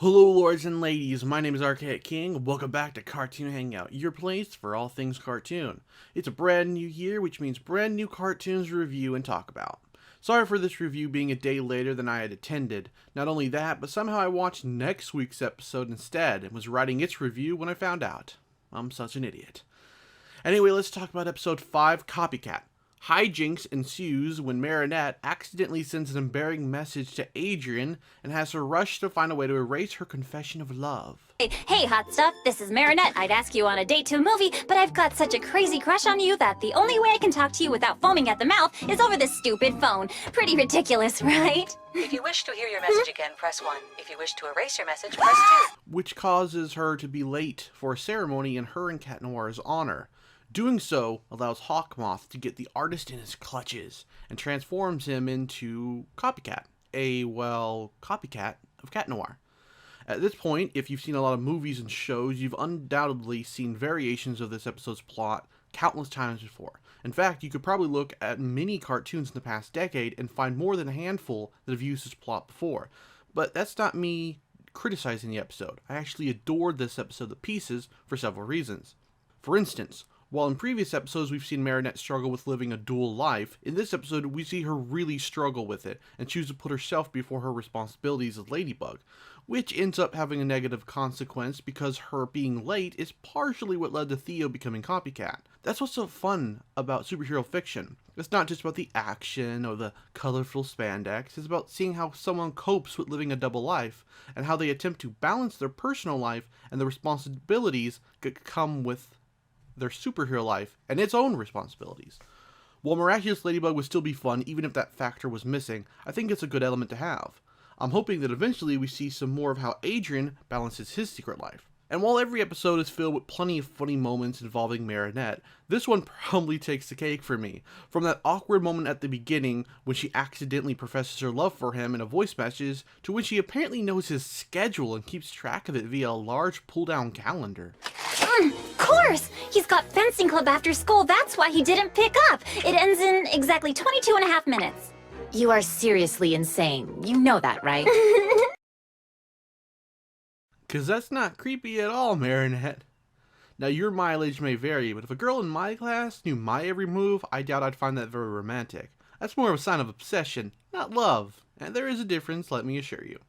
Hello lords and ladies, my name is Archaic King. Welcome back to Cartoon Hangout, your place for all things cartoon. It's a brand new year, which means brand new cartoons to review and talk about. Sorry for this review being a day later than I had intended. Not only that, but somehow I watched next week's episode instead and was writing its review when I found out. I'm such an idiot. Anyway, let's talk about episode 5, Copycat. Hijinks ensues when Marinette accidentally sends an embarrassing message to Adrian and has to rush to find a way to erase her confession of love. Hey, hot stuff, this is Marinette. I'd ask you on a date to a movie, but I've got such a crazy crush on you that the only way I can talk to you without foaming at the mouth is over this stupid phone. Pretty ridiculous, right? If you wish to hear your message again, press 1. If you wish to erase your message, press 2. Which causes her to be late for a ceremony in her and Cat Noir's honor. Doing so allows Hawkmoth to get the artist in his clutches and transforms him into Copycat, copycat of Cat Noir. At this point, if you've seen a lot of movies and shows, you've undoubtedly seen variations of this episode's plot countless times before. In fact, you could probably look at many cartoons in the past decade and find more than a handful that have used this plot before. But that's not me criticizing the episode. I actually adored this episode to pieces for several reasons. For instance, while in previous episodes we've seen Marinette struggle with living a dual life, in this episode we see her really struggle with it and choose to put herself before her responsibilities as Ladybug, which ends up having a negative consequence because her being late is partially what led to Theo becoming Copycat. That's what's so fun about superhero fiction. It's not just about the action or the colorful spandex, it's about seeing how someone copes with living a double life and how they attempt to balance their personal life and the responsibilities that come with their superhero life and its own responsibilities. While Miraculous Ladybug would still be fun even if that factor was missing, I think it's a good element to have. I'm hoping that eventually we see some more of how Adrian balances his secret life. And while every episode is filled with plenty of funny moments involving Marinette, this one probably takes the cake for me. From that awkward moment at the beginning when she accidentally professes her love for him in a voice message, to when she apparently knows his schedule and keeps track of it via a large pull-down calendar. Of course! He's got fencing club after school, that's why he didn't pick up. It ends in exactly 22 and a half minutes. You are seriously insane. You know that, right? Cause that's not creepy at all, Marinette. Now your mileage may vary, but if a girl in my class knew my every move, I doubt I'd find that very romantic. That's more of a sign of obsession, not love. And there is a difference, let me assure you.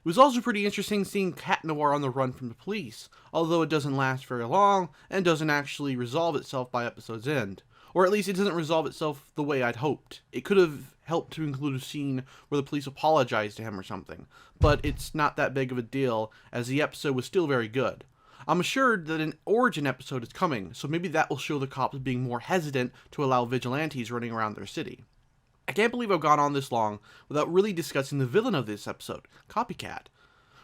It was also pretty interesting seeing Cat Noir on the run from the police, although it doesn't last very long, and doesn't actually resolve itself by episode's end. Or at least it doesn't resolve itself the way I'd hoped. It could have helped to include a scene where the police apologize to him or something, but it's not that big of a deal, as the episode was still very good. I'm assured that an origin episode is coming, so maybe that will show the cops being more hesitant to allow vigilantes running around their city. I can't believe I've gone on this long without really discussing the villain of this episode, Copycat.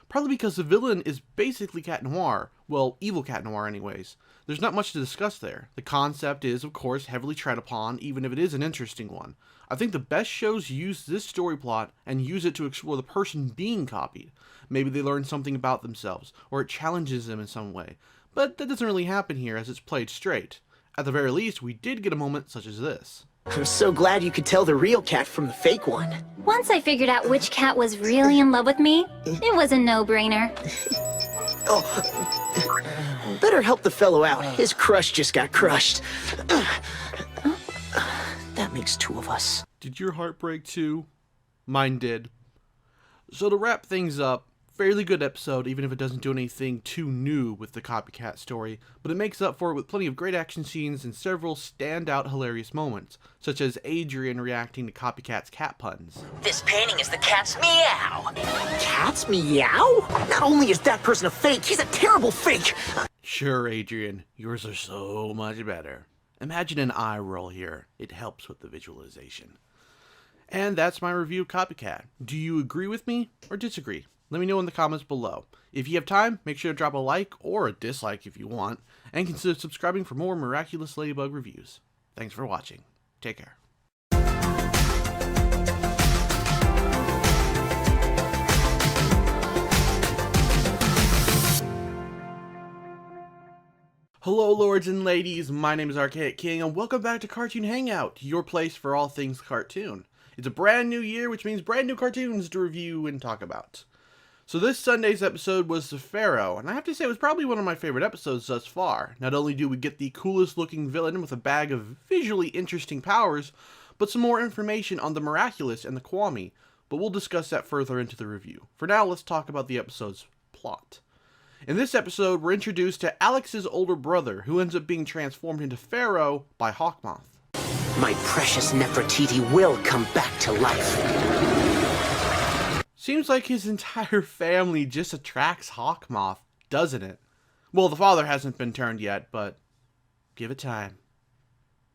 Partly because the villain is basically Cat Noir, well, evil Cat Noir anyways. There's not much to discuss there. The concept is, of course, heavily tread upon, even if it is an interesting one. I think the best shows use this story plot and use it to explore the person being copied. Maybe they learn something about themselves, or it challenges them in some way. But that doesn't really happen here as it's played straight. At the very least, we did get a moment such as this. I'm so glad you could tell the real cat from the fake one. Once I figured out which cat was really in love with me, it was a no-brainer. Oh, better help the fellow out. His crush just got crushed. That makes 2 of us. Did your heart break too? Mine did. So to wrap things up, fairly good episode even if it doesn't do anything too new with the Copycat story, but it makes up for it with plenty of great action scenes and several standout hilarious moments, such as Adrian reacting to Copycat's cat puns. This painting is the cat's meow. Cat's meow? Not only is that person a fake, he's a terrible fake. Sure, Adrian, yours are so much better. Imagine an eye roll here. It helps with the visualization. And that's my review of Copycat. Do you agree with me or disagree? Let me know in the comments below. If you have time, make sure to drop a like or a dislike if you want, and consider subscribing for more Miraculous Ladybug reviews. Thanks for watching. Take care. Hello lords and ladies, my name is Archaic King, and welcome back to Cartoon Hangout, your place for all things cartoon. It's a brand new year, which means brand new cartoons to review and talk about. So this Sunday's episode was the Pharaoh, and I have to say it was probably one of my favorite episodes thus far. Not only do we get the coolest looking villain with a bag of visually interesting powers, but some more information on the Miraculous and the Kwami, but we'll discuss that further into the review. For now, let's talk about the episode's plot. In this episode, we're introduced to Alex's older brother, who ends up being transformed into Pharaoh by Hawkmoth. My precious Nefertiti will come back to life. Seems like his entire family just attracts Hawkmoth, doesn't it? Well, the father hasn't been turned yet, but give it time.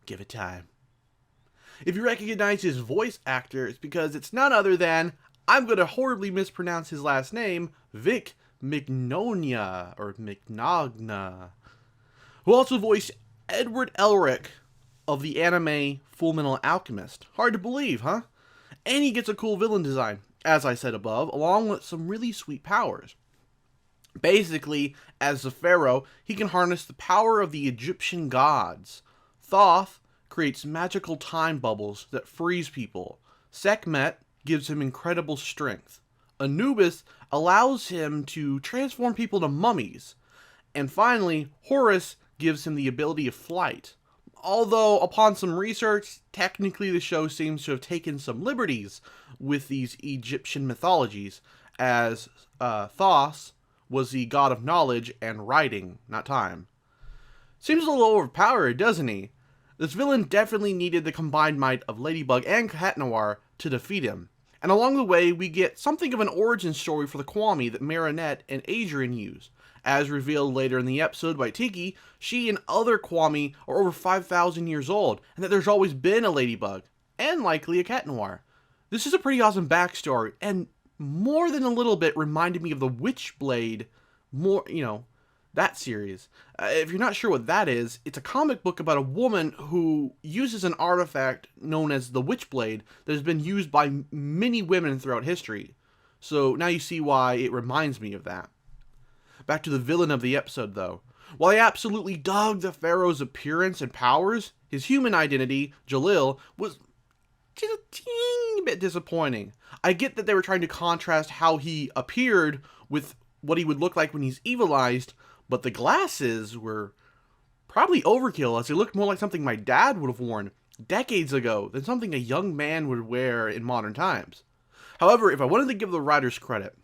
Give it time. If you recognize his voice actor, it's because it's none other than, I'm going to horribly mispronounce his last name, Vic Mignogna, or Mignogna, who also voiced Edward Elric of the anime Full Metal Alchemist. Hard to believe, huh? And he gets a cool villain design, as I said above, along with some really sweet powers. Basically, as the Pharaoh, he can harness the power of the Egyptian gods. Thoth creates magical time bubbles that freeze people. Sekhmet gives him incredible strength. Anubis allows him to transform people to mummies. And finally, Horus gives him the ability of flight. Although, upon some research, technically the show seems to have taken some liberties with these Egyptian mythologies, as Thoth was the god of knowledge and writing, not time. Seems a little overpowered, doesn't he? This villain definitely needed the combined might of Ladybug and Cat Noir to defeat him. And along the way, we get something of an origin story for the Kwami that Marinette and Adrian use. As revealed later in the episode by Tiki, she and other Kwami are over 5,000 years old, and that there's always been a Ladybug, and likely a Cat Noir. This is a pretty awesome backstory, and more than a little bit reminded me of the Witchblade, that series. If you're not sure what that is, it's a comic book about a woman who uses an artifact known as the Witchblade that has been used by many women throughout history. So now you see why it reminds me of that. Back to the villain of the episode, though. While I absolutely dug the Pharaoh's appearance and powers, his human identity, Jalil, was just a teeny bit disappointing. I get that they were trying to contrast how he appeared with what he would look like when he's evilized, but the glasses were probably overkill, as they looked more like something my dad would have worn decades ago than something a young man would wear in modern times. However, if I wanted to give the writers credit,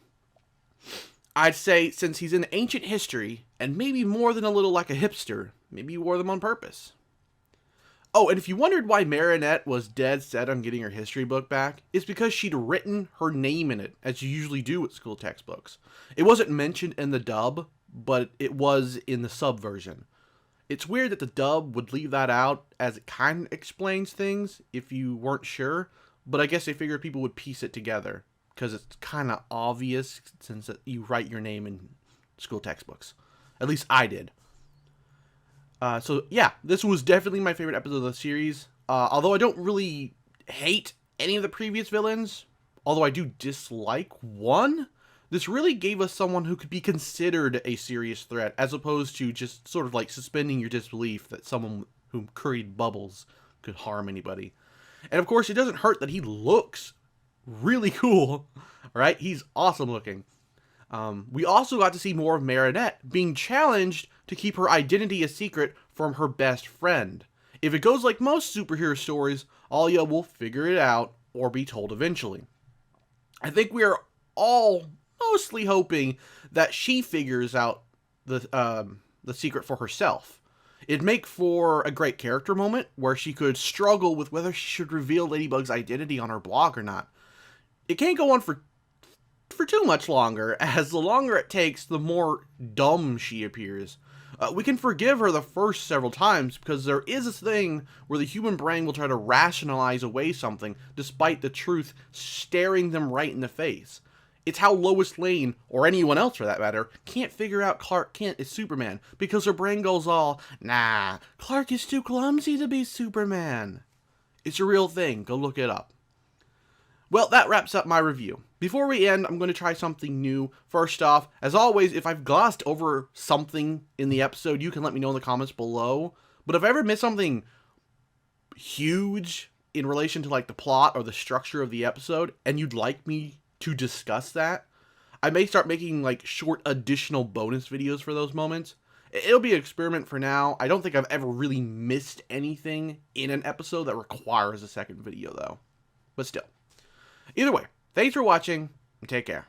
I'd say since he's in ancient history, and maybe more than a little like a hipster, maybe he wore them on purpose. Oh, and if you wondered why Marinette was dead set on getting her history book back, it's because she'd written her name in it, as you usually do with school textbooks. It wasn't mentioned in the dub, but it was in the sub version. It's weird that the dub would leave that out, as it kind of explains things if you weren't sure, but I guess they figured people would piece it together, because it's kind of obvious since you write your name in school textbooks. At least I did. So yeah, this was definitely my favorite episode of the series. Although I don't really hate any of the previous villains, although I do dislike one, this really gave us someone who could be considered a serious threat, as opposed to just sort of like suspending your disbelief that someone who curried bubbles could harm anybody. And of course, it doesn't hurt that he looks really cool, right? He's awesome looking. We also got to see more of Marinette being challenged to keep her identity a secret from her best friend. If it goes like most superhero stories, Alia will figure it out or be told eventually. I think we are all mostly hoping that she figures out the secret for herself. It'd make for a great character moment where she could struggle with whether she should reveal Ladybug's identity on her blog or not. It can't go on for too much longer, as the longer it takes, the more dumb she appears. We can forgive her the first several times, because there is this thing where the human brain will try to rationalize away something, despite the truth staring them right in the face. It's how Lois Lane, or anyone else for that matter, can't figure out Clark Kent is Superman, because her brain goes all, nah, Clark is too clumsy to be Superman. It's a real thing, go look it up. Well, that wraps up my review. Before we end, I'm going to try something new. First off, as always, if I've glossed over something in the episode, you can let me know in the comments below. But if I ever miss something huge in relation to like the plot or the structure of the episode, and you'd like me to discuss that, I may start making like short additional bonus videos for those moments. It'll be an experiment for now. I don't think I've ever really missed anything in an episode that requires a second video though. But still. Either way, thanks for watching and take care.